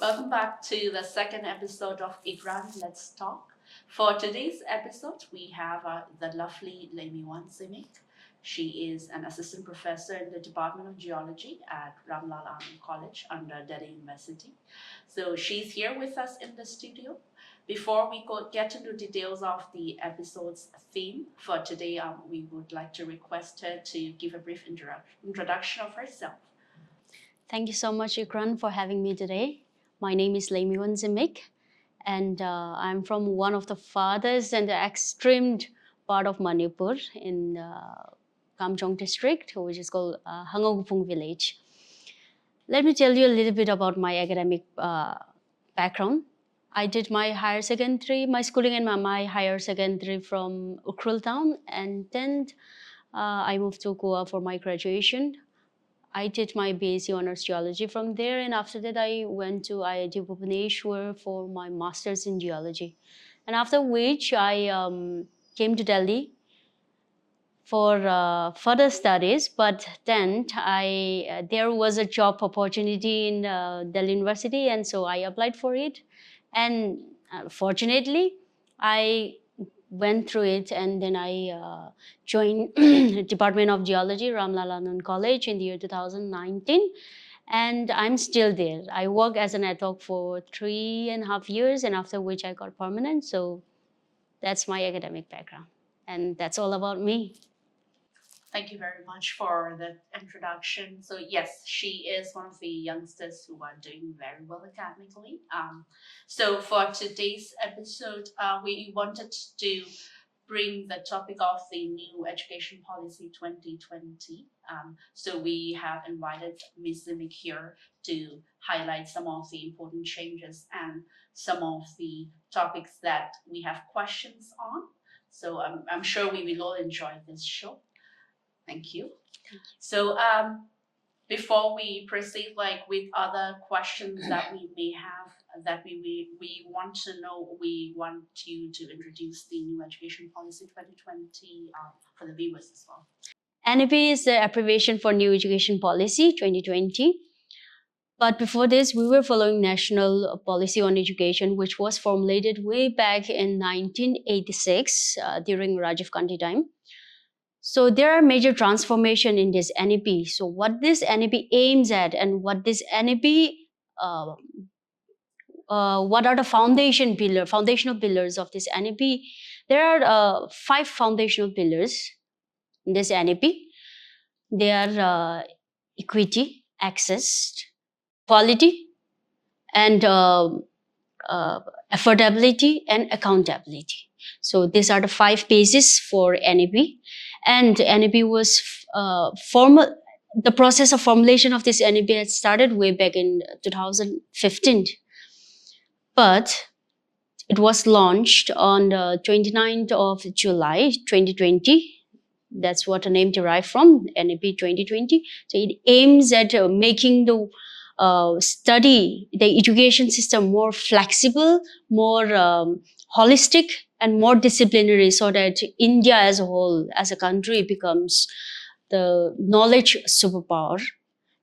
Welcome back to the second episode of Ikran. Let's talk. For today's episode, we have the lovely Leimiwon Zimik. She is an assistant professor in the Department of Geology at Ram Lal Anand College under Delhi University. So she's here with us in the studio. Before we get into details of the episode's theme for today, we would like to request her to give a brief introduction of herself. Thank you so much, Ikran, for having me today. My name is Leimiwon Zimik, and I'm from one of the farthest and the extreme part of Manipur in Kamjong district, which is called Hangokaphung village. Let me tell you a little bit about my academic background. I did my higher secondary, my schooling and my higher secondary from Ukhrul town, and then I moved to Goa for my graduation. I did my BSc Honours Geology from there, and after that I went to IIT Bhubaneswar for my Masters in Geology. And after which I came to Delhi for further studies, but then there was a job opportunity in Delhi University, and so I applied for it. And fortunately, I went through it, and then I joined Department of Geology, Ram Lal Anand College in the year 2019. And I'm still there. I worked as an ad hoc for 3.5 years, and after which I got permanent. So that's my academic background. And that's all about me. Thank you very much for the introduction. So yes, she is one of the youngsters who are doing very well academically. So for today's episode, we wanted to bring the topic of the new education policy 2020. So we have invited Ms. Zimik here to highlight some of the important changes and some of the topics that we have questions on. So I'm sure we will all enjoy this show. Thank you. So before we proceed with other questions that we may have that we want to know, we want you to introduce the new education policy 2020 for the viewers as well. NEP is the abbreviation for New Education Policy 2020. But before this, we were following national policy on education, which was formulated way back in 1986 during Rajiv Gandhi time. So there are major transformation in this NEP. So what this NEP aims at, and what this NEP, what are the foundational pillars of this NEP? There are 5 foundational pillars in this NEP. They are equity, access, quality, and affordability and accountability. So these are the 5 bases for NEP. And NEP was the process of formulation of this NEP had started way back in 2015. But it was launched on the 29th of July 2020. That's what the name derived from, NEP 2020. So it aims at making the education system more flexible, more holistic, and more disciplinary, so that India as a whole, as a country, becomes the knowledge superpower,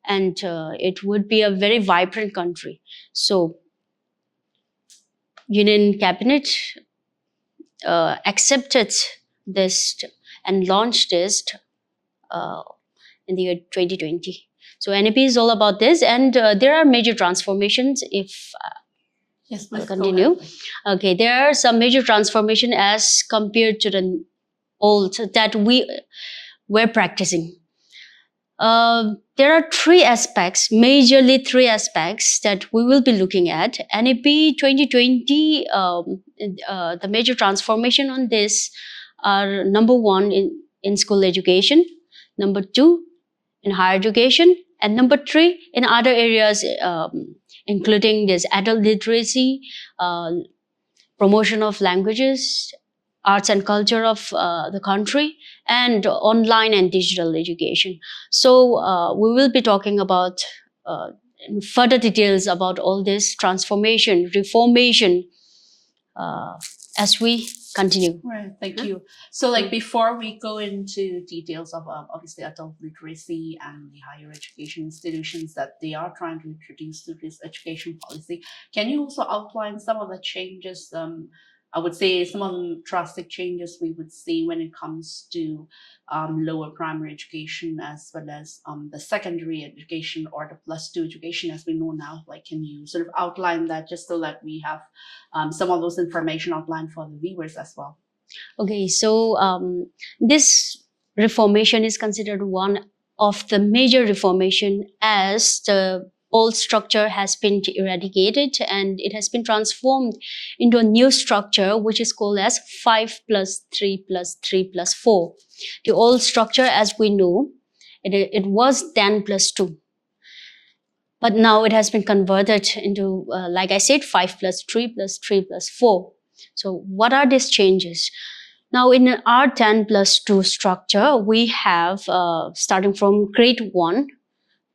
and it would be a very vibrant country. So Union Cabinet accepted this and launched this in the year 2020. So NEP is all about this, and there are major transformations. If yes, I'll continue. Okay, there are some major transformation as compared to the old that we were practicing. There are 3 aspects, majorly 3 aspects that we will be looking at. NEP 2020, the major transformation on this are: number 1, in school education; number 2, in higher education; and number 3, in other areas, including this adult literacy, promotion of languages, arts and culture of the country, and online and digital education. So we will be talking about further details about all this transformation, reformation, as we continue. Right, thank you. So, like, before we go into details of obviously adult literacy and the higher education institutions that they are trying to introduce to this education policy, can you also outline some of the changes? I would say some of the drastic changes we would see when it comes to lower primary education as well as the secondary education or the +2 education as we know now. Like, can you sort of outline that just so that we have some of those information outlined for the viewers as well? Okay, so this reformation is considered one of the major reformation, as the old structure has been eradicated and it has been transformed into a new structure which is called as 5+3+3+4. The old structure, as we know, it was 10+2. But now it has been converted into, like I said, 5+3+3+4. So what are these changes? Now in our 10+2 structure, we have starting from grade 1,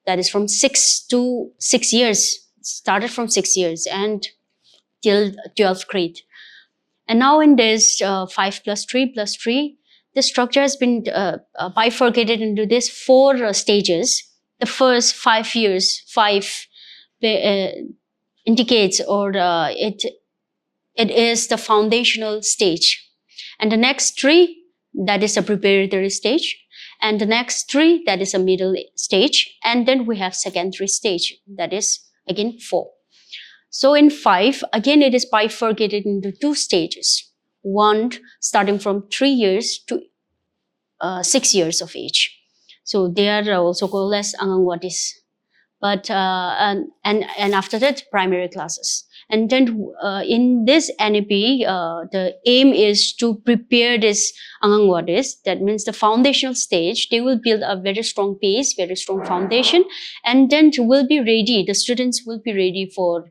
that is from 6 to 6 years, started from 6 years and till 12th grade. And now in this 5+3+3, the structure has been bifurcated into these 4 stages. The first 5 years, 5 indicates or it is the foundational stage. And the next 3, that is a preparatory stage. And the next 3, that is a middle stage. And then we have secondary stage, that is again 4. So in 5, again it is bifurcated into 2 stages. One starting from 3 years to 6 years of age. So they are also called as Angangwadis. But and after that, primary classes. And then in this NEP, the aim is to prepare this Angangwadis. That means the foundational stage. They will build a very strong base, very strong foundation, and then will be ready. The students will be ready for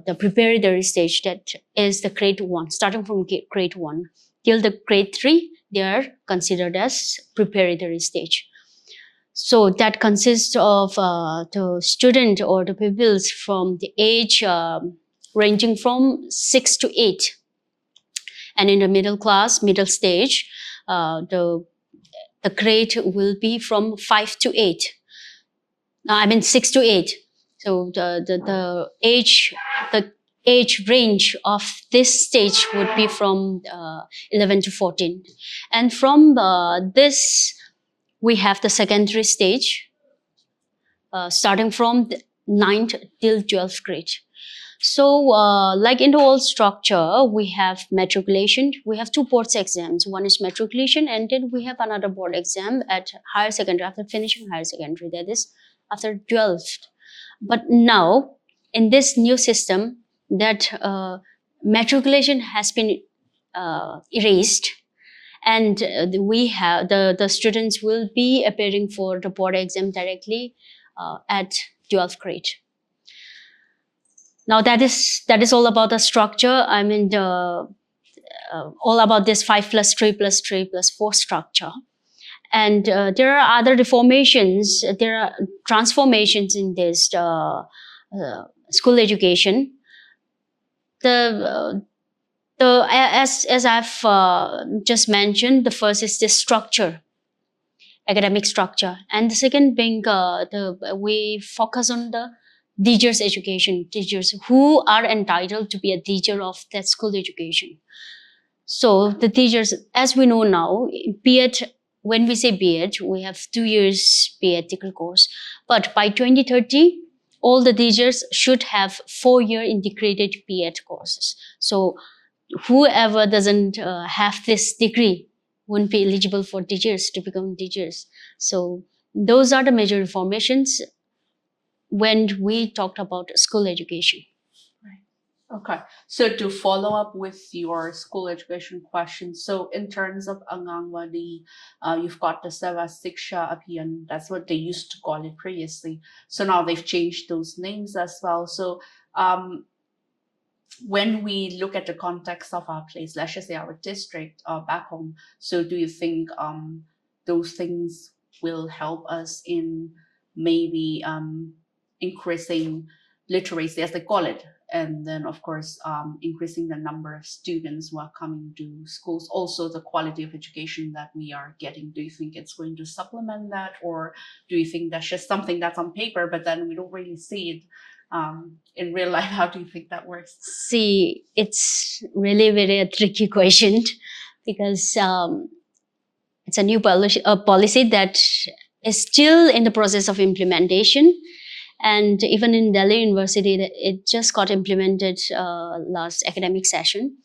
the preparatory stage, that is the grade 1, starting from grade 1 till the grade 3. They are considered as preparatory stage. So that consists of the student or the pupils from the age ranging from 6 to 8. And in the middle class, middle stage, the grade will be from 5 to 8. I mean 6 to 8. So the age range of this stage would be from 11 to 14. And from this, we have the secondary stage, starting from the 9th till 12th grade. So like in the old structure, we have matriculation. We have 2 board exams. One is matriculation, and then we have another board exam at higher secondary, after finishing higher secondary, that is after 12th. But now, in this new system, that matriculation has been erased, and we have the students will be appearing for the board exam directly at 12th grade. Now that is all about the structure. I mean all about this 5+3+3+4 structure. And there are other reformations, there are transformations in this school education. As I've just mentioned, the first is the structure, academic structure, and the second being we focus on the teachers' education, teachers who are entitled to be a teacher of that school education. So the teachers, as we know now, B.Ed, when we say B.Ed, we have 2 years B.Ed degree course. But by 2030, all the teachers should have 4-year integrated B.Ed courses. So whoever doesn't have this degree won't be eligible for teachers to become teachers. So those are the major reformations when we talked about school education. Okay, so to follow up with your school education question, so in terms of Angangwadi, you've got the Seva Siksha Abhiyan, that's what they used to call it previously. So now they've changed those names as well. So when we look at the context of our place, let's just say our district back home, so do you think those things will help us in maybe increasing literacy, as they call it, and then of course increasing the number of students who are coming to schools, also the quality of education that we are getting. Do you think it's going to supplement that, or do you think that's just something that's on paper but then we don't really see it in real life? How do you think that works? See, it's really very a tricky question because it's a new policy that is still in the process of implementation. And even in Delhi University, it just got implemented last academic session.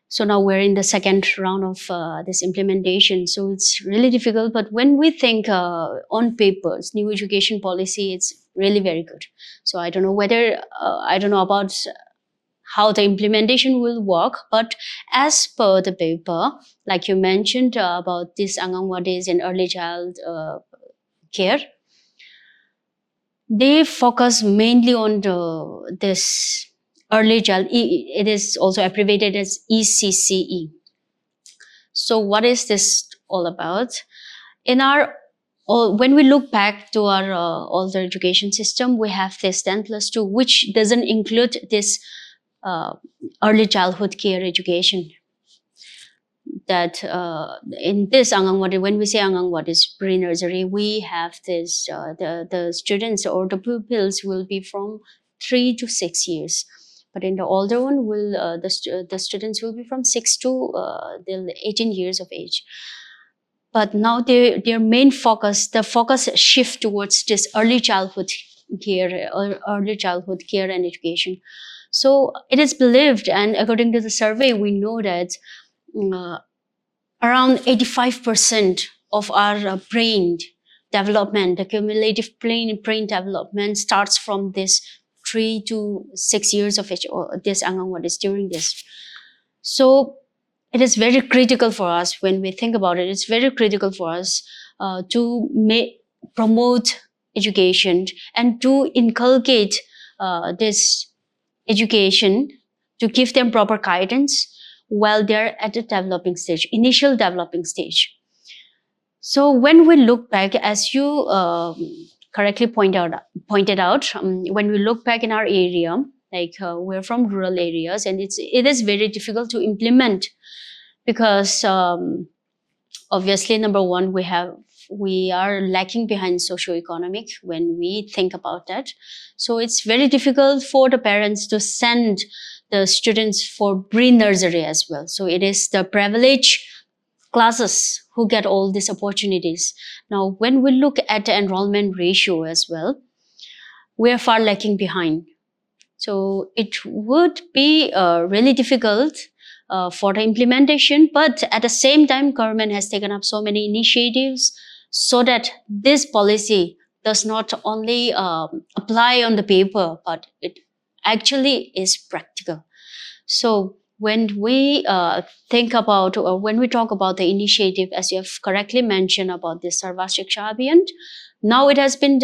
So now we're in the second round of this implementation. So it's really difficult. But when we think on papers, new education policy, it's really very good. So I don't know whether, I don't know about how the implementation will work. But as per the paper, like you mentioned about this Anganwadis and early child care, they focus mainly on this early child. It is also abbreviated as ECCE. So what is this all about? In our when we look back to our older education system, we have this 10+2, which doesn't include this early childhood care education. That in this Angangwadi, when we say Angangwadi is pre-nursery, we have this the students or the pupils will be from 3 to 6 years, but in the older one will the students will be from 6 to 18 years of age. But now their main focus, the focus shift towards this early childhood care and education. So it is believed, and according to the survey, we know that around 85% of our brain development, the cumulative brain development, starts from this 3 to 6 years of age, or this Angangwadis during this. So it is very critical for us when we think about it. It's very critical for us to promote education and to inculcate this education, to give them proper guidance while they're at the developing stage, initial developing stage. So when we look back, as you correctly pointed out, when we look back in our area, like we're from rural areas, and it is very difficult to implement because obviously, number one, we are lacking behind socioeconomic when we think about that. So it's very difficult for the parents to send the students for pre-nursery as well. So it is the privileged classes who get all these opportunities. Now, when we look at the enrollment ratio as well, we are far lacking behind. So it would be really difficult for the implementation, but at the same time, government has taken up so many initiatives so that this policy does not only apply on the paper, but it actually is practical. So when we think about, or when we talk about the initiative, as you have correctly mentioned about this Sarva Shiksha Abhiyan, now it has been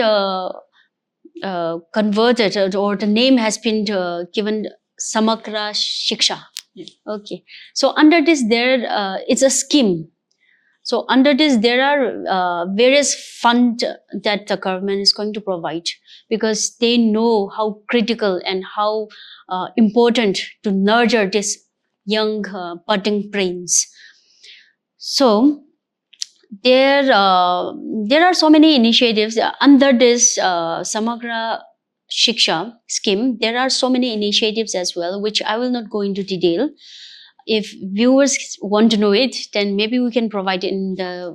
converted, or the name has been given Samagra Shiksha. Yeah. Okay. So under this, it's a scheme. So under this, there are various funds that the government is going to provide, because they know how critical and how important to nurture this young budding brains. So there are so many initiatives under this Samagra Shiksha scheme. There are so many initiatives as well, which I will not go into detail. If viewers want to know it, then maybe we can provide in the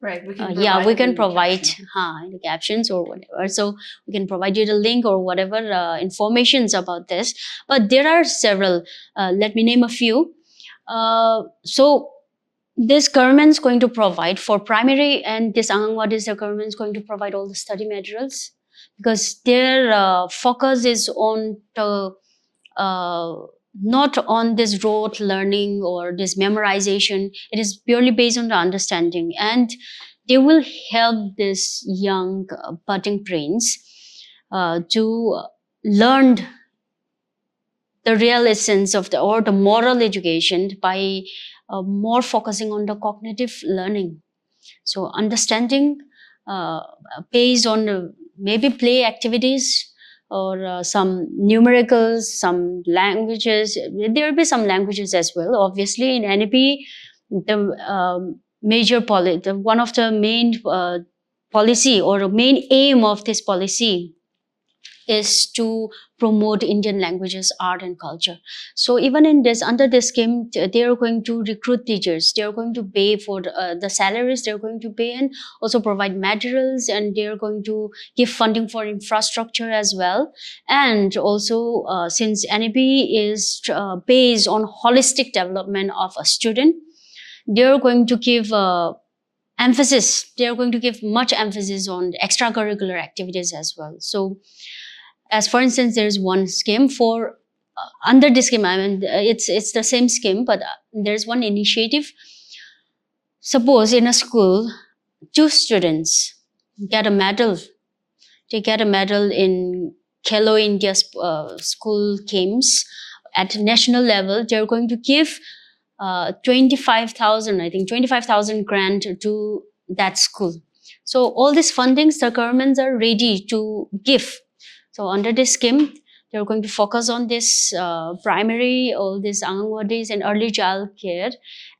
right. We can we can in the provide caption. in the captions or whatever. So we can provide you the link or whatever informations about this. But there are several. Let me name a few. So this government is going to provide for primary, and this Angangwadis, the government is going to provide all the study materials, because their focus is on the not on this rote learning or this memorization. It is purely based on the understanding, and they will help this young budding brains to learn the real essence of the moral education by more focusing on the cognitive learning. So understanding based on maybe play activities, or some numericals, some languages. There will be some languages as well. Obviously, in NEP, the one of the main policy or main aim of this policy is to promote Indian languages, art, and culture. So even in this, under this scheme, they are going to recruit teachers. They are going to pay for the salaries. They are going to pay and also provide materials, and they are going to give funding for infrastructure as well. And also, since NEP is based on holistic development of a student, they are going to give emphasis. They are going to give much emphasis on extracurricular activities as well. So, as for instance, there is one scheme for under this scheme. I mean, it's the same scheme, but there's one initiative. Suppose in a school, 2 students get a medal. They get a medal in Khelo India school games at national level. They're going to give 25,000, I think 25,000 grant to that school. So all these fundings, the governments are ready to give. So under this scheme, they're going to focus on this primary, all these Anganwadis and early child care,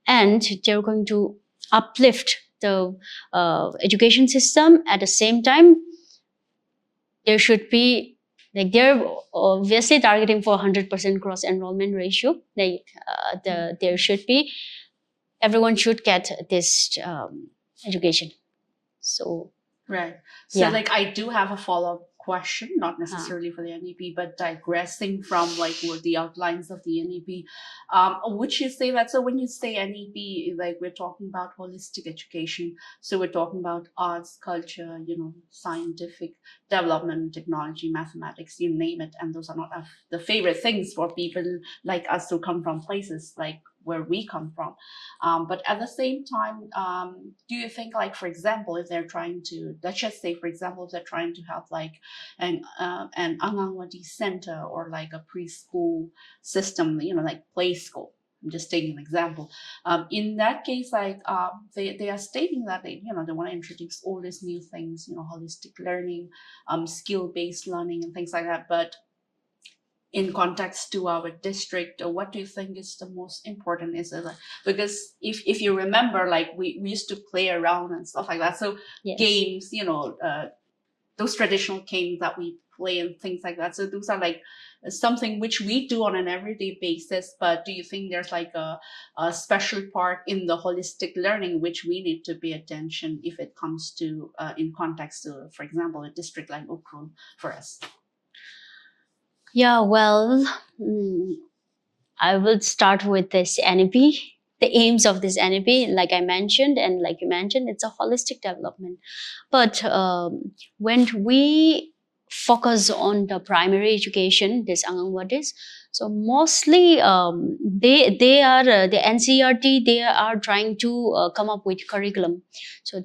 and they're going to uplift the education system. At the same time, there should be, like, they're obviously targeting for 100% cross enrollment ratio. Like there should be, everyone should get this education. So right. So like I do have a follow-up question, not necessarily for the NEP, but digressing from like what the outlines of the NEP. Would you say that, so when you say NEP, like we're talking about holistic education, so we're talking about arts, culture, scientific development, technology, mathematics, you name it, and those are not the favorite things for people like us who come from places like where we come from. But at the same time, do you think, like, for example, if they're trying to, let's just say, for example, if they're trying to have like an Anganwadi center or like a preschool system, like play school. I'm just taking an example. In that case, like they are stating that they want to introduce all these new things, holistic learning, skill-based learning, and things like that. But in context to our district, or what do you think is the most important? Is it because if you remember, like we used to play around and stuff like that, so yes. Games, those traditional games that we play and things like that, so those are like something which we do on an everyday basis. But do you think there's like a special part in the holistic learning which we need to pay attention if it comes to in context to, for example, a district like Ikran for us? Yeah, well, I will start with this NEP. The aims of this NEP, like I mentioned, and like you mentioned, it's a holistic development. But when we focus on the primary education, this Anganwadis, so mostly they are the NCERT. They are trying to come up with curriculum. So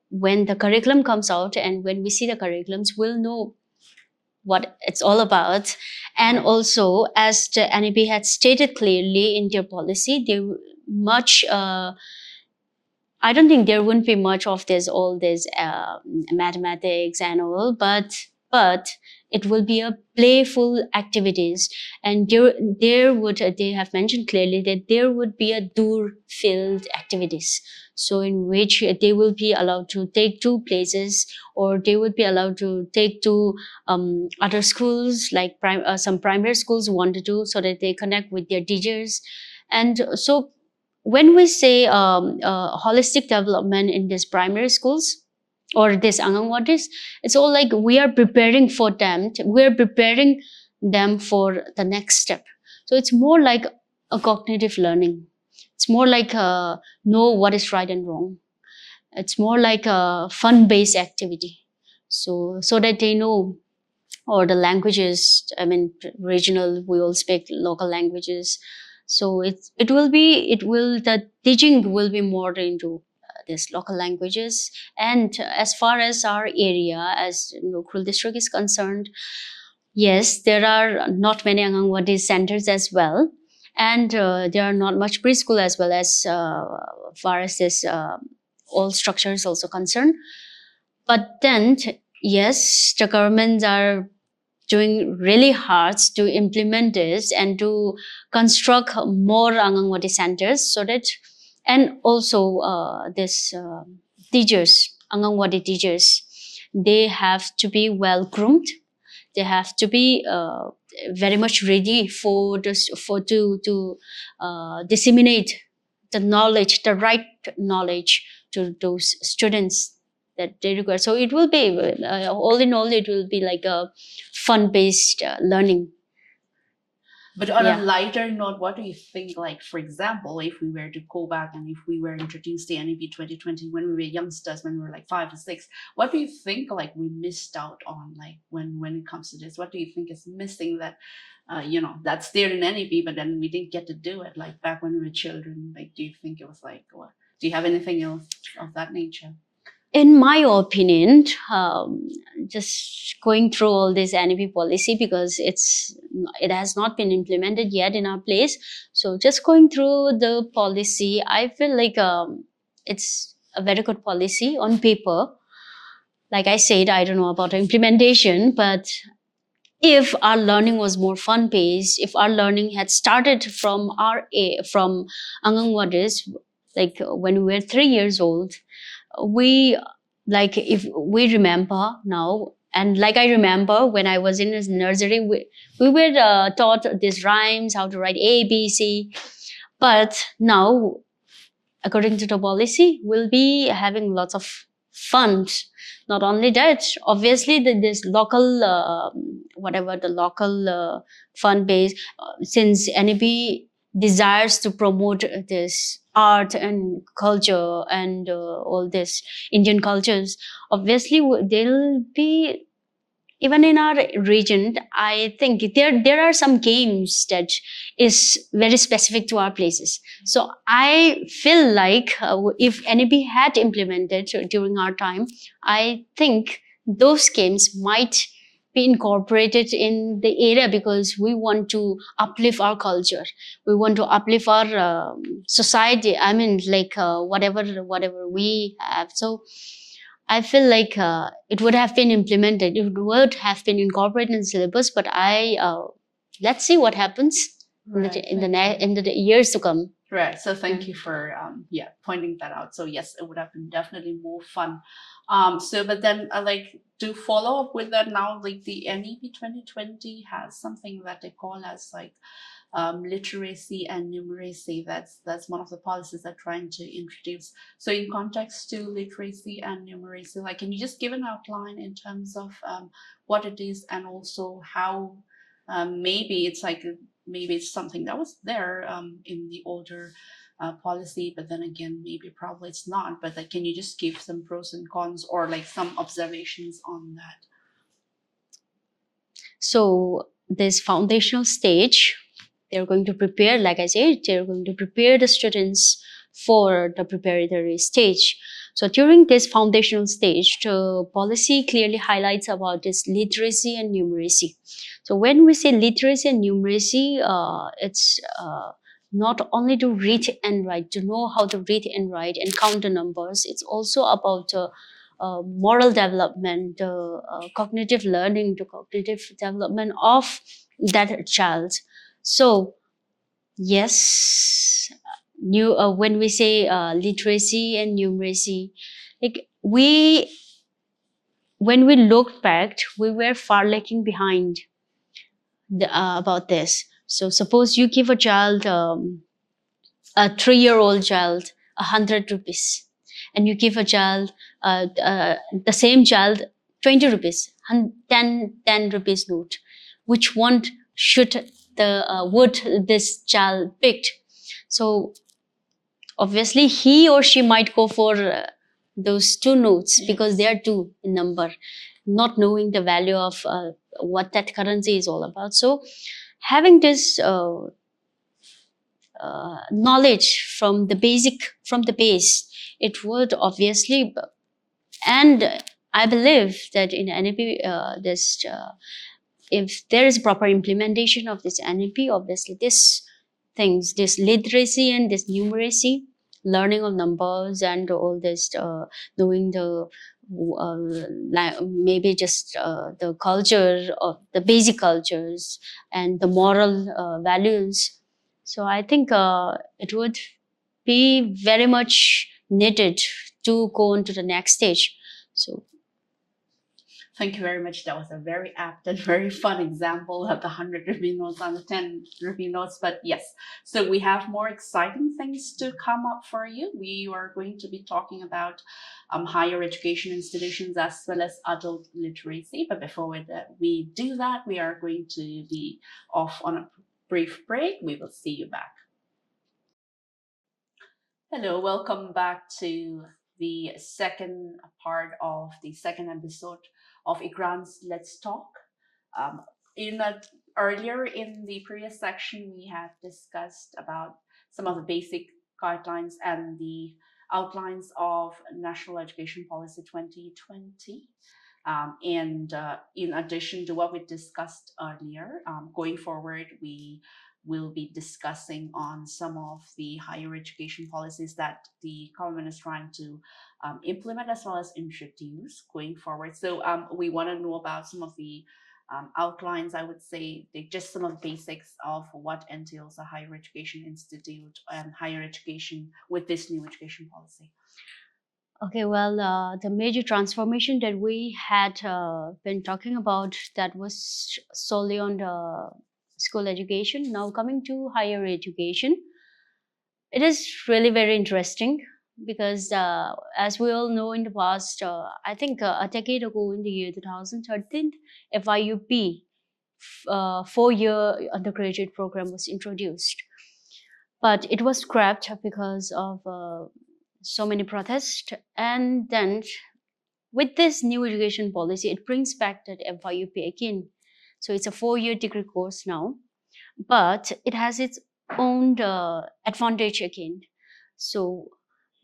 when the curriculum comes out, and when we see the curriculums, we'll know what it's all about. And also, as the NEP had stated clearly in their policy, I don't think there wouldn't be much of all this mathematics and all, but it will be a playful activities. And they have mentioned clearly that there would be a dur field activities. So in which they will be allowed to take to places, or they would be allowed to take to other schools, like some primary schools wanted to, so that they connect with their teachers. And so when we say holistic development in these primary schools or this Anganwadis, it's all like we are preparing for them. We're preparing them for the next step. So it's more like a cognitive learning. It's more like know what is right and wrong. It's more like a fun-based activity. So that they know, or the languages, I mean, regional, we all speak local languages. So the teaching will be more into these local languages. And as far as our area, as Nokhrul district is concerned, yes, there are not many Anganwadi centers as well. And there are not much preschool as well, as far as this all structure is also concerned. But then, yes, the governments are doing really hard to implement this and to construct more Anganwadi centers, so that, and also this teachers, Anganwadi teachers, they have to be well groomed. They have to be very much ready for this, for to disseminate the knowledge, the right knowledge to those students that they require. So it will be all in all, it will be like a fun-based learning. But on Yeah. a lighter note, what do you think, like, for example, if we were to go back and if we were introduced to NEP 2020 when we were youngsters, when we were like 5 or 6, what do you think, like, we missed out on, like, when it comes to this? What do you think is missing that, that's there in NEP, but then we didn't get to do it, like, back when we were children? Like, do you think it was like, what? Do you have anything else of that nature? In my opinion, just going through all this NEP policy, because it has not been implemented yet in our place. So just going through the policy, I feel like it's a very good policy on paper. Like I said, I don't know about the implementation, but if our learning was more fun paced, if our learning had started from from Anganwadis, like when we were 3 years old, we, like, if we remember now, and like I remember when I was in his nursery, we were taught these rhymes, how to write A, B, C. But now, according to the policy, we'll be having lots of fun. Not only that, obviously this local whatever the local fun base, since NEP desires to promote this art and culture and all this Indian cultures, obviously they'll be, even in our region, I think there are some games that is very specific to our places. So I feel like if NEP had implemented during our time, I think those games might be incorporated in the area, because we want to uplift our culture, we want to uplift our society. I mean, like whatever we have. So I feel like it would have been implemented, it would have been incorporated in the syllabus, but let's see what happens Right. in the years to come. Right. So thank you for pointing that out. So yes, it would have been definitely more fun. So but then like to follow up with that now, like the NEP 2020 has something that they call as like literacy and numeracy. That's one of the policies they're trying to introduce. So in context to literacy and numeracy, like, can you just give an outline in terms of what it is, and also how maybe it's like maybe it's something that was there in the older policy, but then again maybe probably it's not. But like, can you just give some pros and cons, or like some observations on that? So this foundational stage, they're going to prepare, like I said, they're going to prepare the students for the preparatory stage. So during this foundational stage, the policy clearly highlights about this literacy and numeracy. So when we say literacy and numeracy, it's not only to read and write, to know how to read and write and count the numbers. It's also about moral development, cognitive learning, the cognitive development of that child. So yes, when we say literacy and numeracy, like when we looked back, we were far lagging behind about this. So suppose you give a child, a 3-year-old child, 100 rupees, and you give a child, the same child, 20 rupees, 10 rupees note. Which one would this child pick? So obviously he or she might go for those 2 notes, because they are 2 in number, not knowing the value of what that currency is all about. So having this knowledge from the base, it would obviously, and I believe that in NEP, if there is proper implementation of this NEP, obviously this literacy and this numeracy learning of numbers and all this, knowing the maybe just the culture of the basic cultures and the moral values. So I think it would be very much needed to go on to the next stage. So Thank you very much. That was a very apt and very fun example of the 100 rupee notes and the 10 rupee notes. But yes, so we have more exciting things to come up for you. We are going to be talking about higher education institutions as well as adult literacy. But before we do that, we are going to be off on a brief break. We will see you back. Hello, welcome back to the second part of the second episode of Ikran's Let's Talk. Um, in that earlier in the previous section, we had discussed about some of the basic guidelines and the outlines of National Education Policy 2020. And in addition to what we discussed earlier, going forward, we will be discussing on some of the higher education policies that the government is trying to implement as well as introduce going forward. So we want to know about some of the outlines, I would say, just some of the basics of what entails a higher education institute and higher education with this new education policy. okay, well, the major transformation that we had been talking about, that was solely on the school education. Now coming to higher education, it is really very interesting because, as we all know, in the past, I think a decade ago, in the year 2013, FIUP, 4-year undergraduate program was introduced, but it was scrapped because of so many protests. And then with this new education policy, it brings back that FIUP again. So it's a 4-year degree course now, but it has its own advantage again. So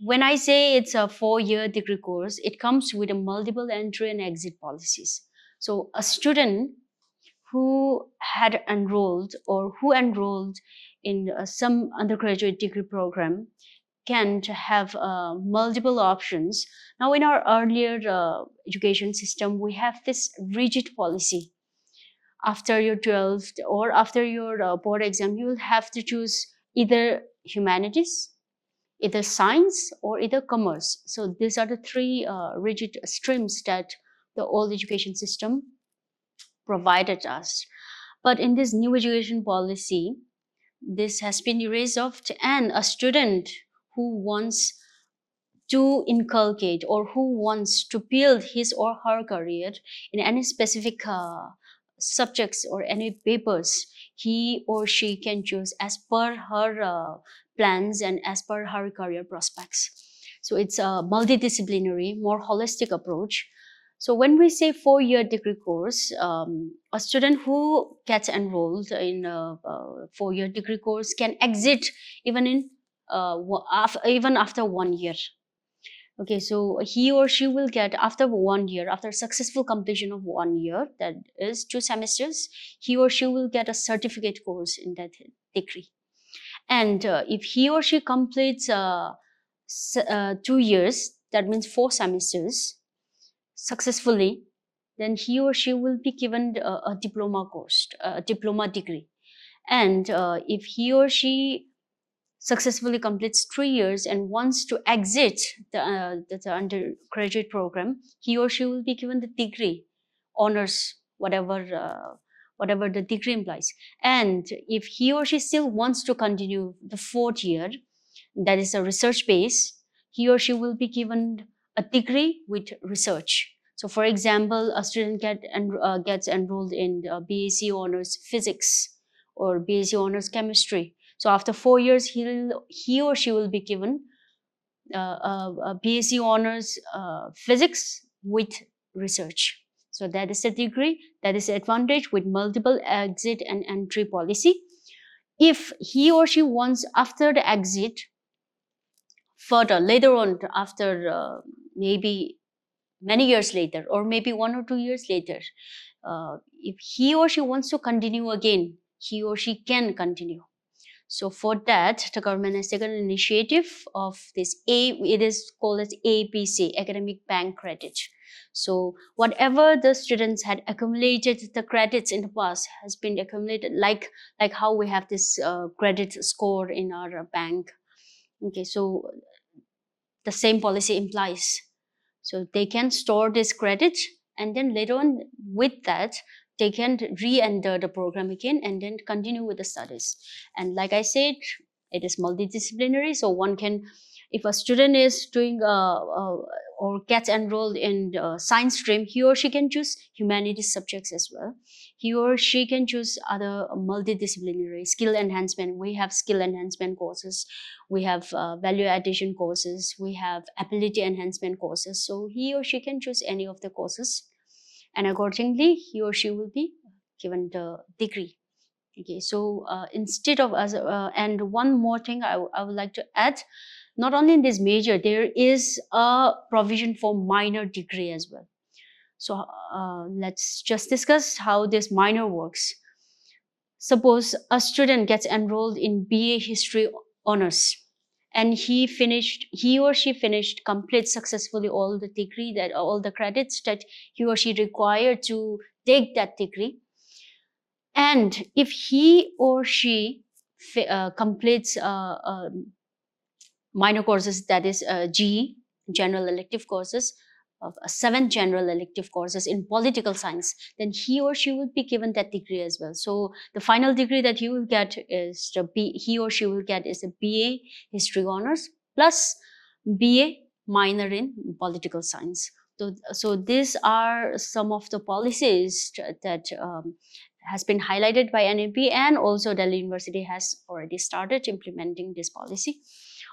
when I say it's a 4-year degree course, it comes with a multiple entry and exit policies. So a student who had enrolled or who enrolled in some undergraduate degree program can have multiple options. Now, in our earlier education system, we have this rigid policy. After your 12th or after your board exam, you will have to choose either humanities, either science, or either commerce. So these are the three rigid streams that the old education system provided us. But in this new education policy, this has been erased off, and a student who wants to inculcate or who wants to build his or her career in any specific subjects or any papers, he or she can choose as per her plans and as per her career prospects. So it's a multidisciplinary, more holistic approach. So when we say 4-year degree course, a student who gets enrolled in a 4-year degree course can exit even in even after 1 year. Okay, so he or she will get, after 1 year, after successful completion of 1 year, that is 2 semesters, he or she will get a certificate course in that degree. And if he or she completes 2 years, that means 4 semesters successfully, then he or she will be given a diploma course, a diploma degree. And if he or she successfully completes 3 years and wants to exit the undergraduate program, he or she will be given the degree, honors, whatever the degree implies. And if he or she still wants to continue the 4th year, that is a research base, he or she will be given a degree with research. So, for example, a student gets enrolled in BSc Honors Physics or BSc Honors Chemistry. So, after 4 years, he or she will be given a BSc Honors Physics with research. So, that is the degree, that is the advantage with multiple exit and entry policy. If he or she wants, after the exit, further later on, after maybe many years later or maybe 1 or 2 years later, if he or she wants to continue again, he or she can continue. So for that, the government has taken an initiative of this it is called as APC, Academic Bank Credit. So whatever the students had accumulated, the credits in the past has been accumulated, like how we have this credit score in our bank. Okay, so the same policy implies. So they can store this credit, and then later on with that, they can re-enter the program again and then continue with the studies. And like I said, it is multidisciplinary, so one can, if a student is doing or gets enrolled in science stream, he or she can choose humanities subjects as well. He or she can choose other multidisciplinary skill enhancement. We have skill enhancement courses, we have value addition courses, we have ability enhancement courses. So he or she can choose any of the courses, and accordingly he or she will be given the degree. Okay, so instead of us, and one more thing I would like to add, not only in this major, there is a provision for minor degree as well. So let's just discuss how this minor works. Suppose a student gets enrolled in BA History Honors, and he or she finished, complete successfully all the degree, that all the credits that he or she required to take that degree. And if he or she completes minor courses, that is GE, general elective courses, of 7 general elective courses in political science, then he or she will be given that degree as well. So the final degree that you will get is he or she will get is a BA History Honors plus BA minor in political science. So these are some of the policies that has been highlighted by NAP, and also Delhi University has already started implementing this policy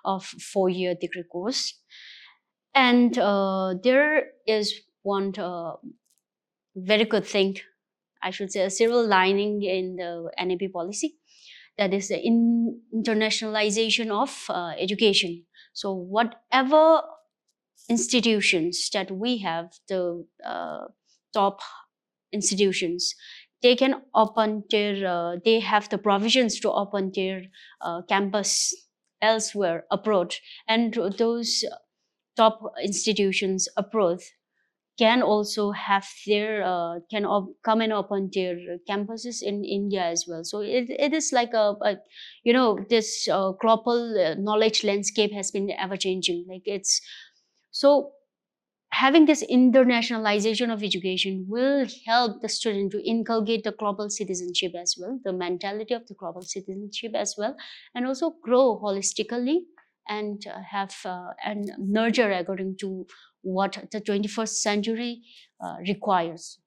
of 4-year degree course. And there is one very good thing, I should say, a silver lining in the NAP policy, that is the internationalization of education. So whatever institutions that we have, the top institutions, they can open their they have the provisions to open their campus elsewhere abroad, and those top institutions abroad can also have their come and open their campuses in India as well. So it is like a this global knowledge landscape has been ever changing, like it's so having this internationalization of education will help the student to inculcate the global citizenship as well, the mentality of the global citizenship as well, and also grow holistically and have and nurture according to what the 21st century requires.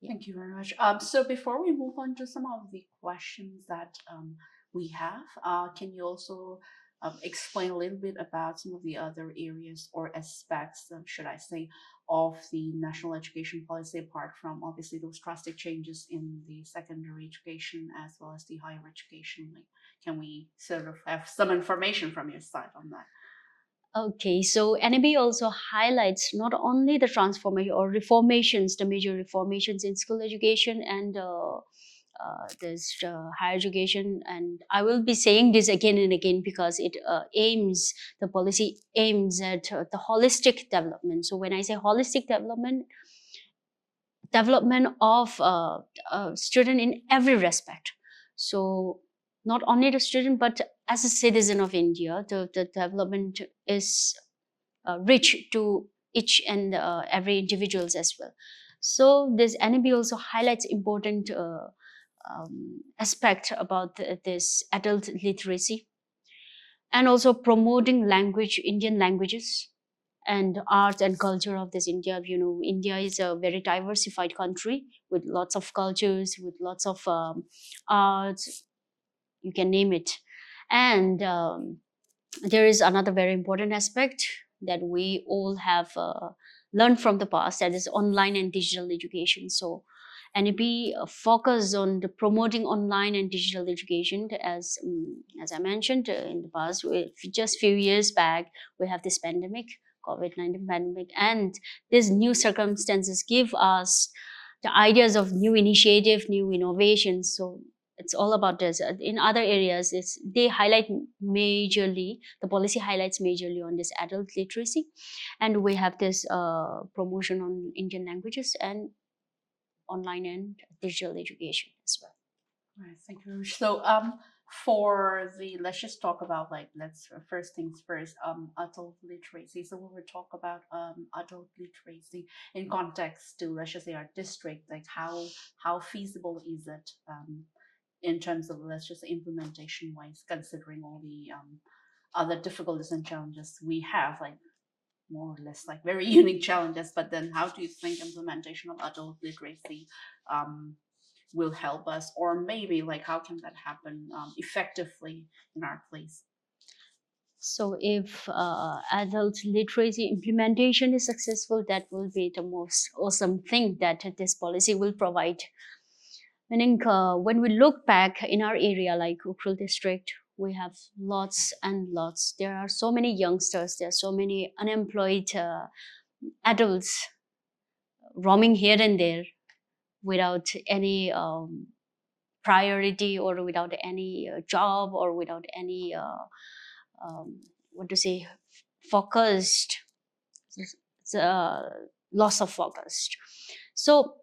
Thank you very much. So before we move on to some of the questions that we have, can you also explain a little bit about some of the other areas or aspects, should I say, of the national education policy, apart from obviously those drastic changes in the secondary education as well as the higher education? Like, can we sort of have some information from your side on that? Okay, so NAB also highlights not only the transformation or reformations, the major reformations in school education and there's higher education, and I will be saying this again and again because it the policy aims at the holistic development. So when I say holistic development, development of student in every respect. So not only the student, but as a citizen of India, the development is rich to each and every individuals as well. So this NAB also highlights important aspect about this adult literacy, and also promoting Indian languages and art and culture of this India. India is a very diversified country with lots of cultures, with lots of arts, you can name it. And there is another very important aspect that we all have learned from the past, that is online and digital education. So NEP focus on the promoting online and digital education, as I mentioned in the past. Just few years back, we have this pandemic, COVID-19 pandemic, and these new circumstances give us the ideas of new initiative, new innovations. So it's all about this. In other areas, they highlight majorly, the policy highlights majorly on this adult literacy, and we have this promotion on Indian languages and online and digital education as well. Right, thank you very much. So, for the let's just talk about like let's first things first. Adult literacy. So, when we talk about adult literacy in context to let's just say our district, like how feasible is it in terms of let's just say implementation wise, considering all the other difficulties and challenges we have, like more or less like very unique challenges. But then, how do you think implementation of adult literacy um, will help us, or maybe like how can that happen effectively in our place? So if adult literacy implementation is successful, that will be the most awesome thing that this policy will provide. Meaning, when we look back in our area, like Ukhrul district, we have lots and lots. There are so many youngsters. There are so many unemployed adults roaming here and there without any priority, or without any job, or without any what to say, focused, uh, loss of focus. So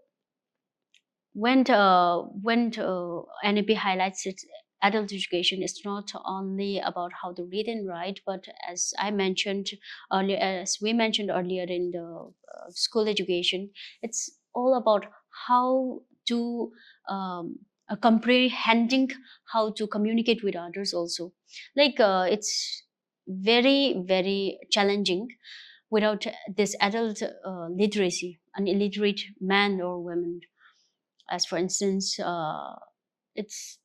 when NEP highlights it, adult education is not only about how to read and write, but as I mentioned earlier, as we mentioned earlier in the school education, it's all about how to comprehending how to communicate with others also. Like it's very very challenging without this adult literacy, an illiterate man or woman. As for instance, it's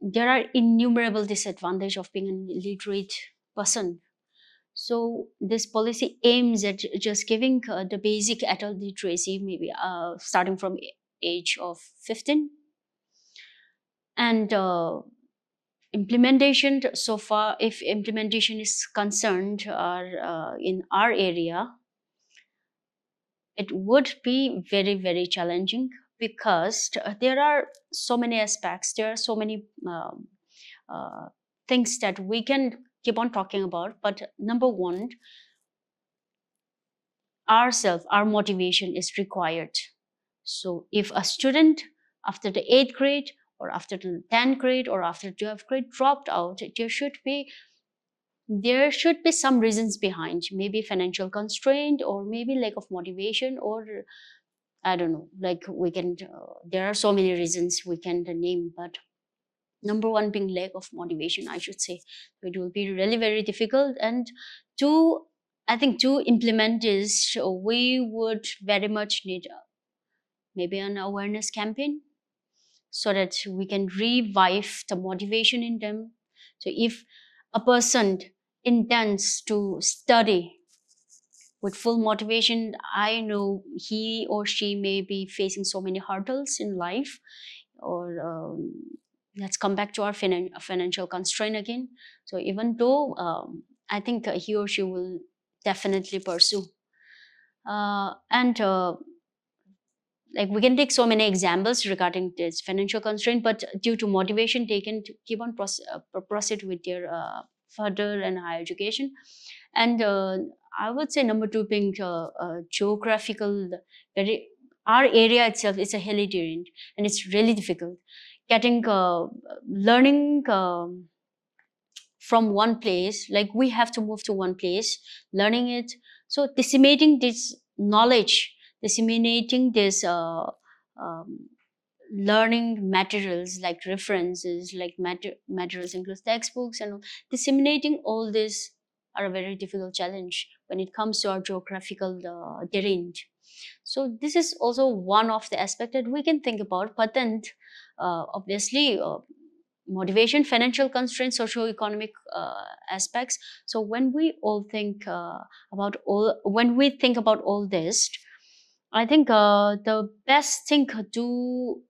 there are innumerable disadvantages of being an illiterate person. So this policy aims at just giving the basic adult literacy, maybe starting from age of 15, and implementation so far, if implementation is concerned, are in our area, it would be very very challenging, because there are so many aspects, there are so many uh, things that we can keep on talking about. But number one, our motivation is required. So if a student after the 8th grade, or after the 10th grade, or after 12th grade dropped out, there should be some reasons behind, maybe financial constraint, or maybe lack of motivation, or I don't know, like we can there are so many reasons we can name, but number one being lack of motivation, I should say. It will be really very difficult. And to I think to implement this, we would very much need maybe an awareness campaign, so that we can revive the motivation in them. So if a person intends to study with full motivation, I know he or she may be facing so many hurdles in life, or let's come back to our financial constraint again. So even though I think he or she will definitely pursue, and like we can take so many examples regarding this financial constraint, but due to motivation they can keep on proceed with their further and higher education. And I would say number two being geographical. Very, our area itself is a hilly terrain, and it's really difficult getting learning from one place. Like we have to move to one place, learning it. So disseminating this knowledge, disseminating this learning materials, like references, like materials includes textbooks and all, disseminating all this are a very difficult challenge when it comes to our geographical terrain. So this is also one of the aspect that we can think about. But then obviously motivation, financial constraints, socio-economic aspects. So when we all think when we think about all this, I think the best thing to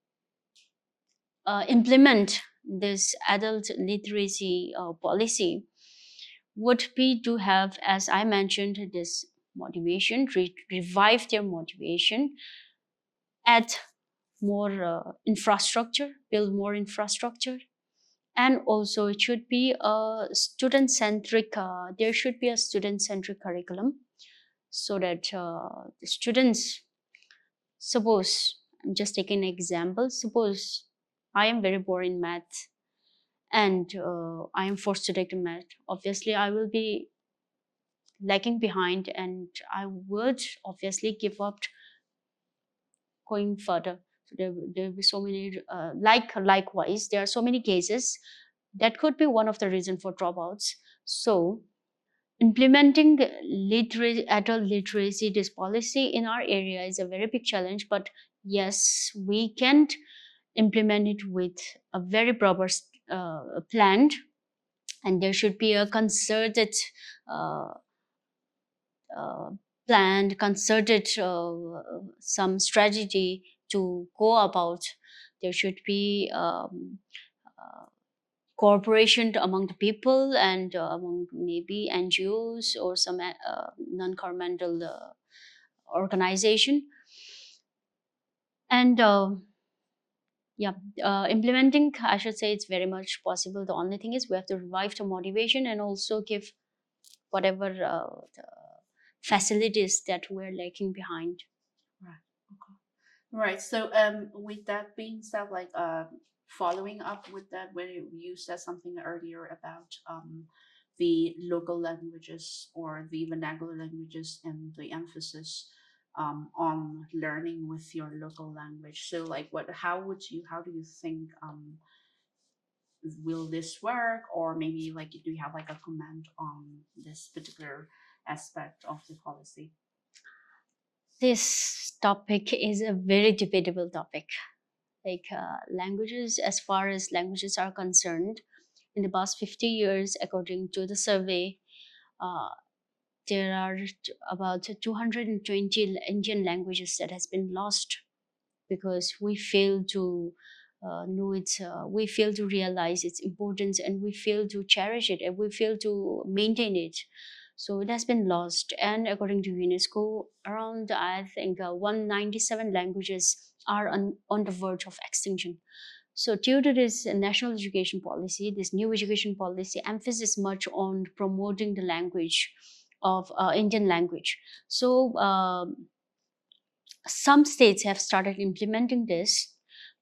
implement this adult literacy policy would be to have, as I mentioned, this motivation, revive their motivation at more infrastructure, build more infrastructure. And also it should be a student centric, there should be a student centric curriculum, so that the students, suppose, I'm just taking an example, suppose I am very bored in math, and I am forced to take the math, obviously I will be lagging behind, and I would obviously give up going further. So there will be so many, likewise, there are so many cases that could be one of the reason for dropouts. So implementing adult literacy, this policy in our area is a very big challenge, but yes, we can implement it with a very proper plan, and there should be a concerted uh, uh, planned, concerted some strategy to go about. There should be cooperation among the people, and among maybe NGOs or some non-governmental organization. And yeah, implementing, I should say, it's very much possible. The only thing is we have to revive the motivation and also give whatever the facilities that we're lacking behind. Right. Okay. Right. So, with that being said, like, following up with that, when you said something earlier about the local languages or the vernacular languages and the emphasis on learning with your local language. So, like, how do you think will this work, or maybe like, do you have like a comment on this particular aspect of the policy? This topic is a very debatable topic. Like languages, as far as languages are concerned, in the past 50 years, according to the survey, uh, there are about 220 Indian languages that has been lost because we fail to know its, we fail to realize its importance, and we fail to cherish it, and we fail to maintain it. So it has been lost. And according to UNESCO, around, I think, 197 languages are on the verge of extinction. So due to this national education policy, this new education policy emphasis much on promoting the language of Indian language. So some states have started implementing this,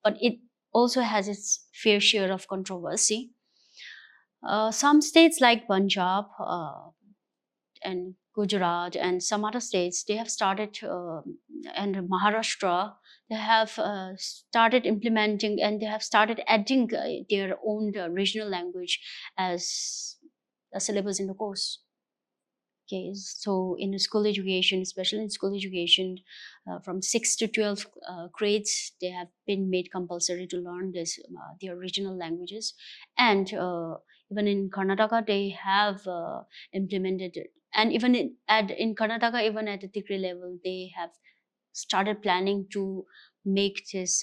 but it also has its fair share of controversy. Some states like Punjab and Gujarat and some other states, they have started, and Maharashtra, they have started implementing, and they have started adding their own regional language as a syllabus in the course. Okay, so in school education, especially in school education, from 6 to 12 grades, they have been made compulsory to learn this, their regional languages. And even in Karnataka, they have implemented it. And even in Karnataka, even at the degree level, they have started planning to make this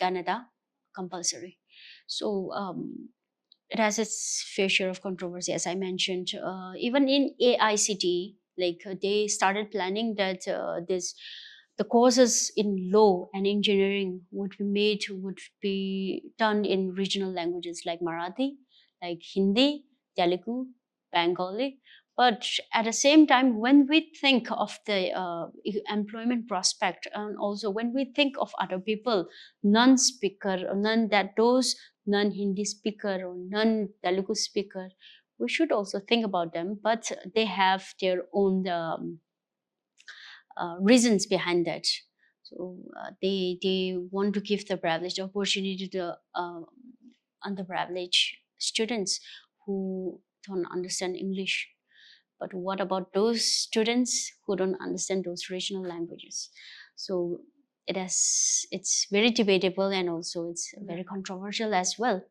Kannada compulsory. So it has its fair share of controversy, as I mentioned. Even in AICT, like they started planning that the courses in law and engineering would be done in regional languages like Marathi, like Hindi, Telugu, Bengali. But at the same time, when we think of the employment prospect, and also when we think of other people, non-speaker, none that those non-Hindi speaker or non-Telugu speaker, we should also think about them. But they have their own reasons behind that. So they want to give the privileged opportunity to the underprivileged students who don't understand English. But what about those students who don't understand those regional languages? So it's very debatable, and also it's very controversial as well.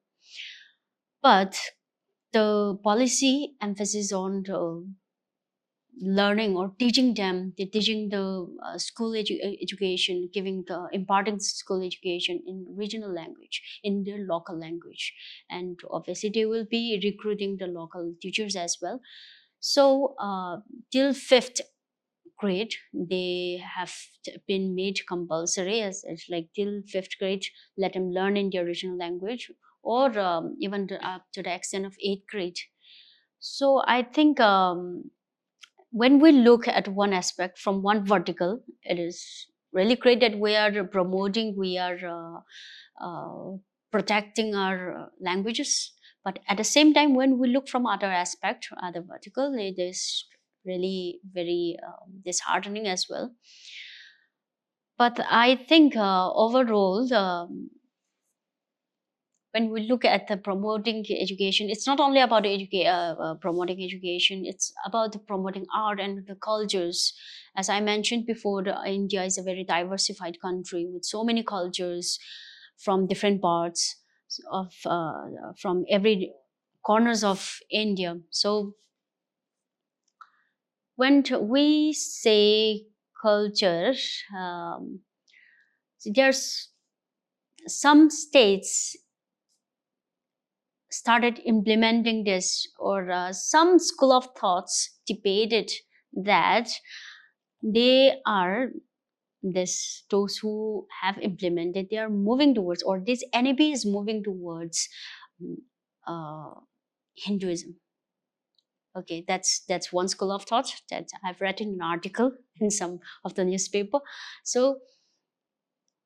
But the policy emphasis on the learning or teaching them, the teaching the school education, giving the imparting school education in regional language, in their local language. And obviously they will be recruiting the local teachers as well. So till fifth grade, they have been made compulsory as like till 5th grade, let them learn in the original language, or even up to the extent of 8th grade. So I think when we look at one aspect from one vertical, it is really great that we are promoting, we are protecting our languages. But at the same time, when we look from other aspect, other vertical, it is really very disheartening as well. But I think overall, when we look at the promoting education, it's not only about promoting education, it's about the promoting art and the cultures. As I mentioned before, India is a very diversified country with so many cultures from different parts of from every corners of India. So when we say culture, um, there's some states started implementing this, or some school of thoughts debated that they are this those who have implemented, they are moving towards, or this NAP is moving towards mm, uh, Hinduism. Okay, that's one school of thought that I've read in an article in some of the newspaper. So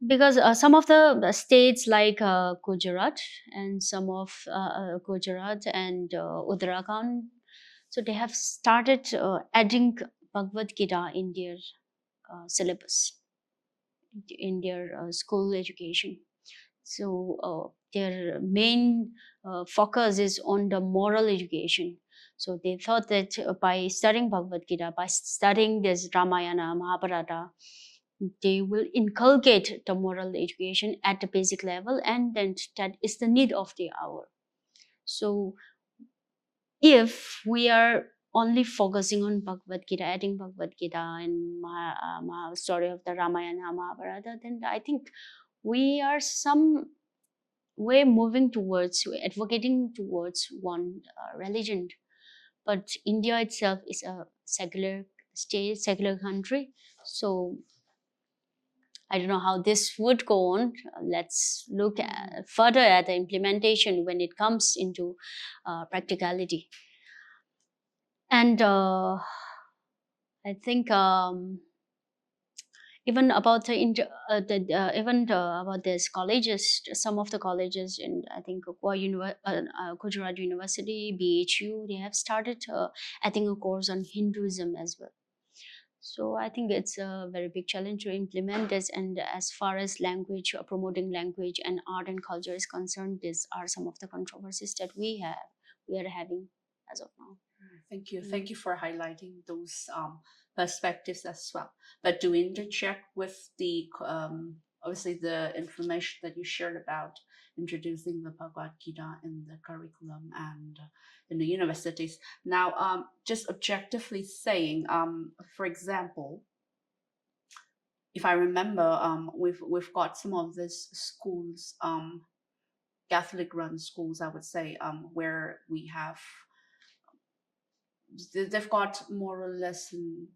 because some of the states like Gujarat and some of Gujarat and Uttarakhand, so they have started adding Bhagavad Gita in their syllabus, in their school education. So their main focus is on the moral education. So they thought that by studying Bhagavad Gita, by studying this Ramayana, Mahabharata, they will inculcate the moral education at the basic level, and then that is the need of the hour. So if we are only focusing on Bhagavad Gita, adding Bhagavad Gita and story of the Ramayana, Mahabharata, then I think we are some way moving towards, advocating towards one religion. But India itself is a secular state, secular country. So I don't know how this would go on. Let's look further at the implementation when it comes into practicality. And I think even about about this colleges, some of the colleges in, I think Gujarat University, BHU, they have started I think a course on Hinduism as well. So I think it's a very big challenge to implement this. And as far as language, promoting language and art and culture is concerned, these are some of the controversies that we are having as of now. Thank you. Thank you for highlighting those perspectives as well. But to interject with the obviously the information that you shared about introducing the Bhagavad Gita in the curriculum and in the universities. Now, just objectively saying, for example, if I remember, we've got some of these schools, Catholic-run schools, I would say, where we have they've got more or less an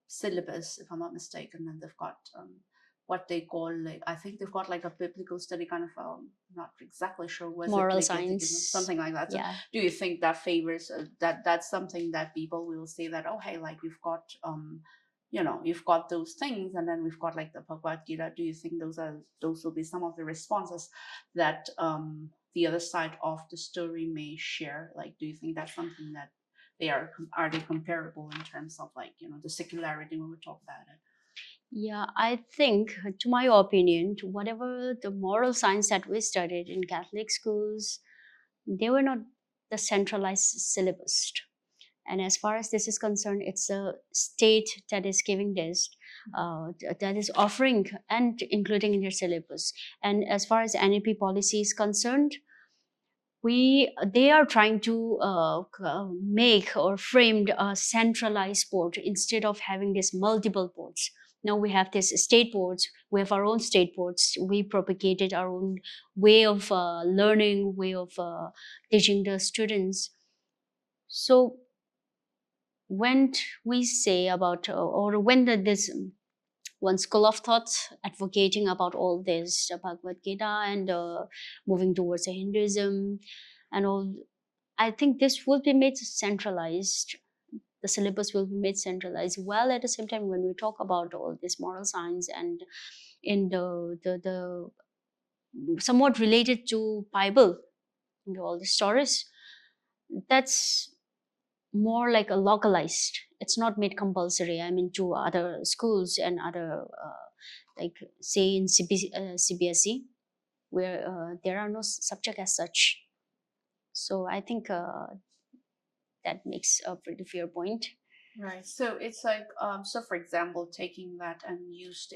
syllabus, if I'm not mistaken, and they've got what they call, like, I think they've got like a biblical study kind of not exactly sure was Moral it science, something like that. So yeah. do you think that favors that's something that people will say that, oh hey, like you've got you've got those things, and then we've got like the Bhagavad Gita. Do you think those will be some of the responses that the other side of the story may share? Like, do you think that's something that are they comparable in terms of, like, the secularity when we talk about it? Yeah, I think, to my opinion, to whatever the moral science that we studied in Catholic schools, they were not the centralized syllabus. And as far as this is concerned, it's a state that is giving this, that is offering and including in their syllabus. And as far as NAP policy is concerned, they are trying to make or framed a centralized board instead of having this multiple boards. Now we have this state boards, we have our own state boards, we propagated our own way of learning, way of teaching the students. So when we say about, or when this one school of thought advocating about all this, the Bhagavad Gita, and moving towards the Hinduism and all, I think this will be made centralized. The syllabus will be made centralized. While at the same time, when we talk about all this moral science and in the somewhat related to Bible, you know, all the stories, that's more like a localized. It's not made compulsory. I mean, to other schools and other like say in CBSE, where there are no subject as such. So I think that makes a pretty fair point. Right. So it's like, so for example, taking that and used,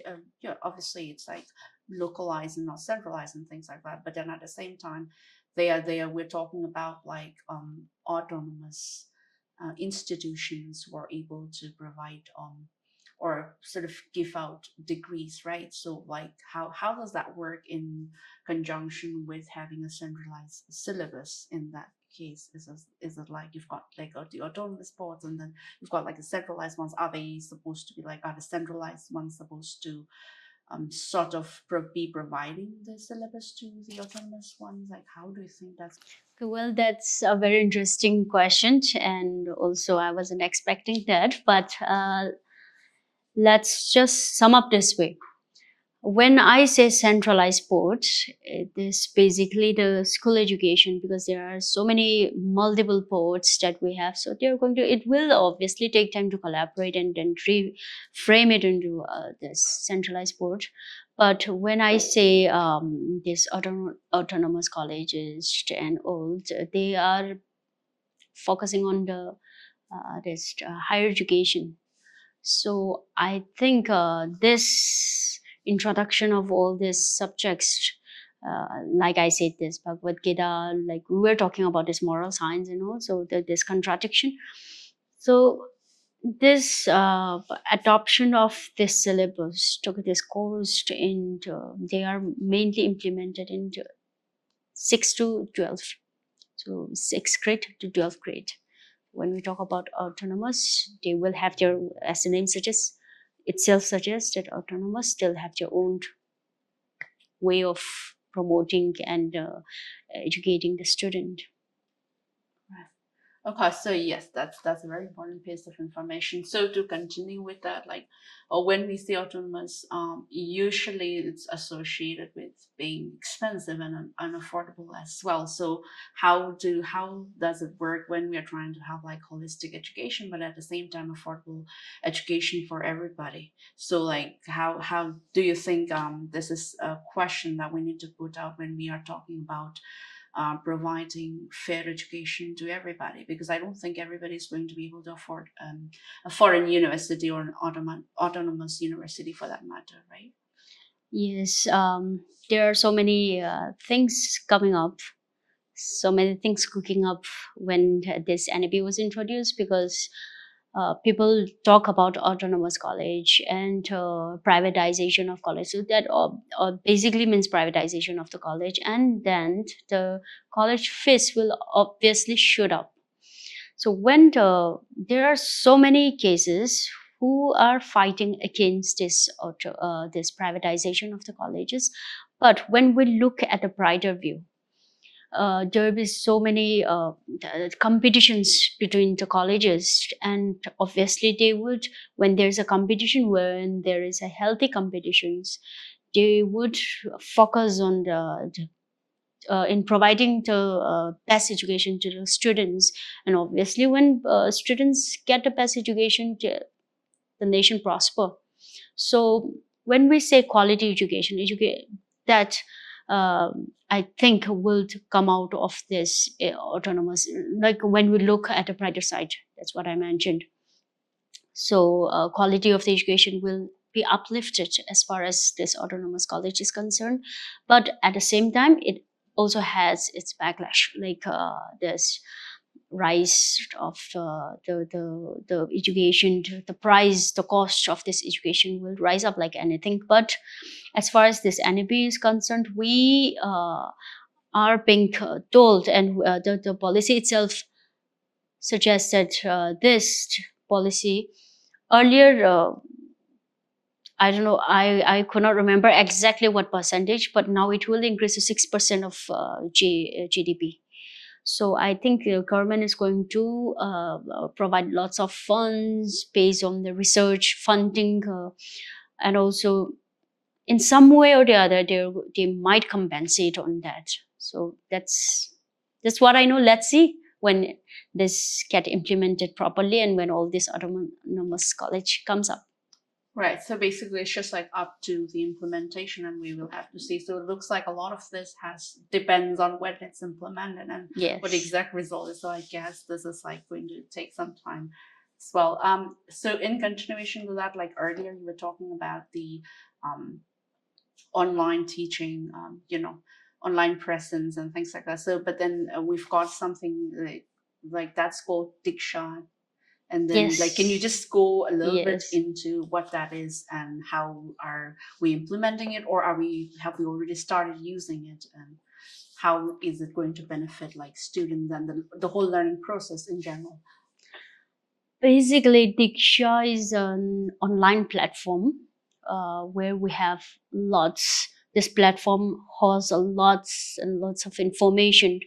obviously it's like localized and not centralized and things like that. But then at the same time, we're talking about like autonomous institutions who are able to provide or sort of give out degrees, right? So like how does that work in conjunction with having a centralized syllabus in that case? Is it like you've got like the autonomous boards and then you've got like the centralized ones? Are they supposed to be like, are the centralized ones supposed to sort of be providing the syllabus to the autonomous ones? Like, how do you think that's? Well, that's a very interesting question, and also I wasn't expecting that. But let's just sum up this way. When I say centralized board, it is basically the school education, because there are so many multiple boards that we have. So they're going to, it will obviously take time to collaborate and then frame it into this centralized board. But when I say these autonomous colleges and all, they are focusing on the this higher education. So I think this introduction of all these subjects, like I said, this Bhagavad Gita, like we were talking about this moral science and also this contradiction. So this adoption of this syllabus took this course into, they are mainly implemented in 6 to 12. So 6th grade to 12th grade. When we talk about autonomous, they will have their, as the name suggests, itself suggests that autonomous still have their own way of promoting and educating the student. Okay, so yes, that's a very important piece of information. So to continue with that, like, or when we say autonomous, usually it's associated with being expensive and unaffordable as well. So how does it work when we are trying to have like holistic education, but at the same time affordable education for everybody? So like, how do you think this is a question that we need to put out when we are talking about providing fair education to everybody, because I don't think everybody is going to be able to afford a foreign university or an autonomous university for that matter, right? Yes, there are so many things coming up, so many things cooking up when this NAP was introduced, because people talk about autonomous college and privatization of college. So that basically means privatization of the college, and then the college fees will obviously shoot up. So when there are so many cases who are fighting against this privatization of the colleges, but when we look at a brighter view, there will be so many competitions between the colleges, and obviously they would, when there's a competition, when there is a healthy competitions, they would focus on in providing the best education to the students. And obviously when students get the best education, the nation prosper. So when we say quality education, that I think will come out of this autonomous, like when we look at the brighter side, that's what I mentioned. So quality of the education will be uplifted as far as this autonomous college is concerned. But at the same time, it also has its backlash, like this rise of the education, the price, the cost of this education will rise up like anything. But as far as this NAP is concerned, we are being told, and the policy itself suggests that this policy. Earlier, I don't know, I could not remember exactly what percentage, but now it will increase to 6% of GDP. So I think the government is going to provide lots of funds based on the research funding, and also in some way or the other, they might compensate on that. So that's what I know. Let's see when this get implemented properly and when all this autonomous college comes up. Right. So basically, it's just like up to the implementation, and we will have to see. So it looks like a lot of this has depends on when it's implemented and Yes. what the exact result is. So I guess this is like going to take some time as well. So in continuation to that, like earlier, you were talking about the um online teaching, online presence and things like that. So, but then we've got something like that's called Diksha. And then, like, can you Yes. just go a little bit Yes. into what that is and how are we implementing it, or have we already started using it, and how is it going to benefit like students and the whole learning process in general? Basically, Diksha is an online platform where we have lots. This platform has a lots and lots of information,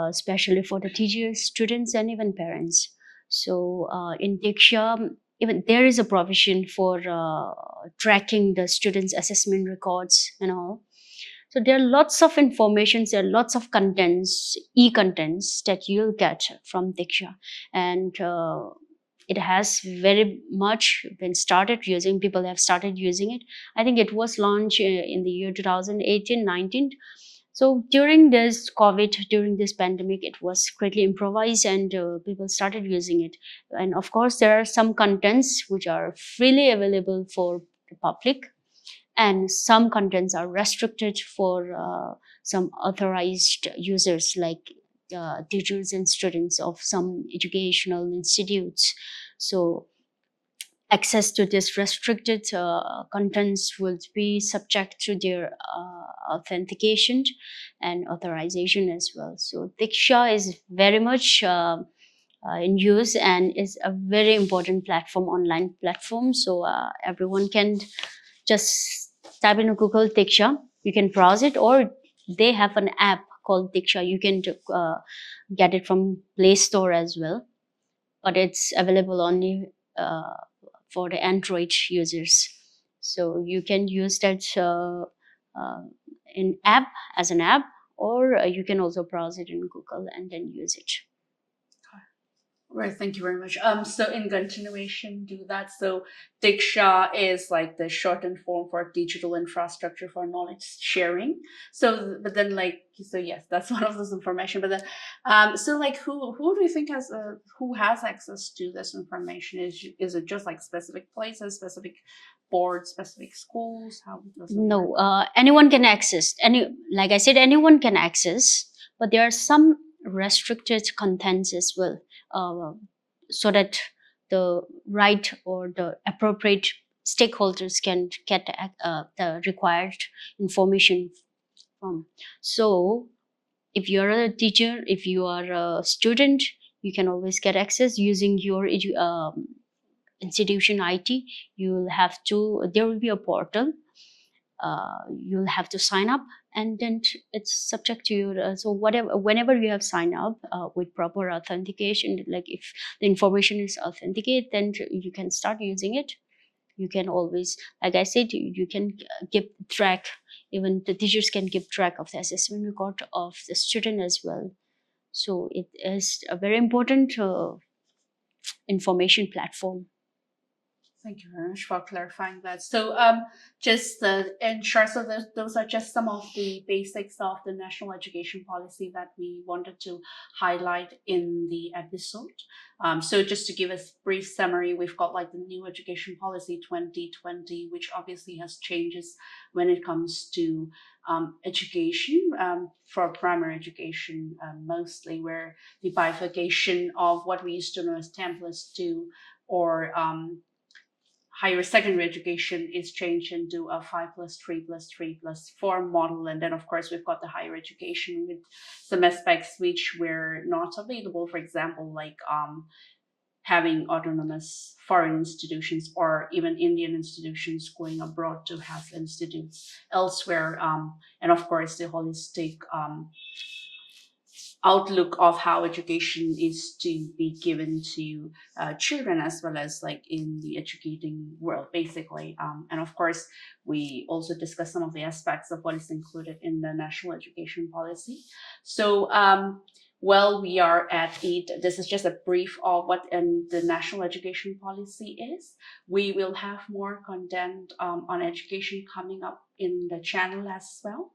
especially for the teachers, students, and even parents. So in Diksha, even there is a provision for tracking the students' assessment records and all. So there are lots of informations, there are lots of contents, e-contents that you'll get from Diksha, and it has very much been started using. People have started using it. I think it was launched in the year 2018-19. So during this COVID, during this pandemic, it was greatly improvised and people started using it. And of course, there are some contents which are freely available for the public, and some contents are restricted for some authorized users like teachers and students of some educational institutes. So access to this restricted contents will be subject to their authentication and authorization as well. So Diksha is very much in use and is a very important platform, online platform. So everyone can just type in Google Diksha. You can browse it, or they have an app called Diksha. You can get it from Play Store as well, but it's available only for the Android users. So you can use that uh, in app as an app, or you can also browse it in Google and then use it. Right, thank you very much. So in continuation to that, so Diksha is like the shortened form for digital infrastructure for knowledge sharing. So, but then like, so yes, that's one of this information. But then, so like, who do you think who has access to this information? Is it just like specific places, specific boards, specific schools? How does it work? No, anyone can access. Like I said, anyone can access, but there are some restricted contents as well, uh, so that the right or the appropriate stakeholders can get the required information from. So, if you're a teacher, if you are a student, you can always get access using your institution IT. You'll have to. There will be a portal, you'll have to sign up, and then it's subject to you. So whatever, whenever you have signed up with proper authentication, like if the information is authenticated, then you can start using it. You can always, like I said, you can give track. Even the teachers can give track of the assessment record of the student as well. So it is a very important information platform. Thank you very much for clarifying that. So, just in short, so those are just some of the basics of the national education policy that we wanted to highlight in the episode. So, just to give a brief summary, we've got like the new education policy 2020, which obviously has changes when it comes to education for primary education, mostly, where the bifurcation of what we used to know as 10+2 or higher secondary education is changed into a 5+3+3+4 model. And then, of course, we've got the higher education with some aspects which were not available. For example, like having autonomous foreign institutions or even Indian institutions going abroad to have institutes elsewhere, and of course the holistic outlook of how education is to be given to children as well as like in the educating world basically, and of course we also discuss some of the aspects of what is included in the national education policy. So well, we are at 8. This is just a brief of what the national education policy is. We will have more content on education coming up in the channel as well.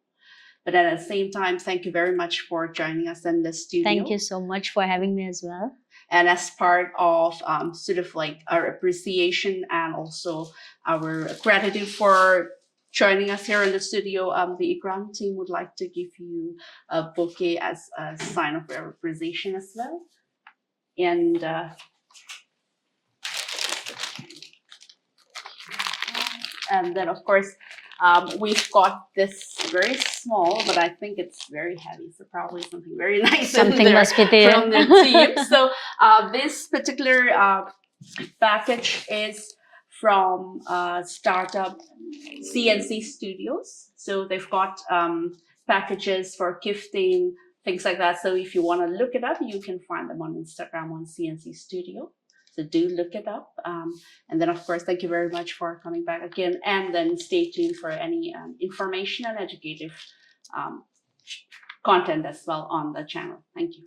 But at the same time, thank you very much for joining us in the studio. Thank you so much for having me as well. And as part of sort of like our appreciation and also our gratitude for joining us here in the studio, the Ikran team would like to give you a bouquet as a sign of our appreciation as well. And then, of course, we've got this very small, but I think it's very heavy. So probably something very nice. Something must be there from the team. So this particular package is from startup CNC Studios. So they've got packages for gifting, things like that. So if you want to look it up, you can find them on Instagram on CNC Studio. So do look it up. And then, of course, thank you very much for coming back again. And then stay tuned for any information and educative content as well on the channel. Thank you.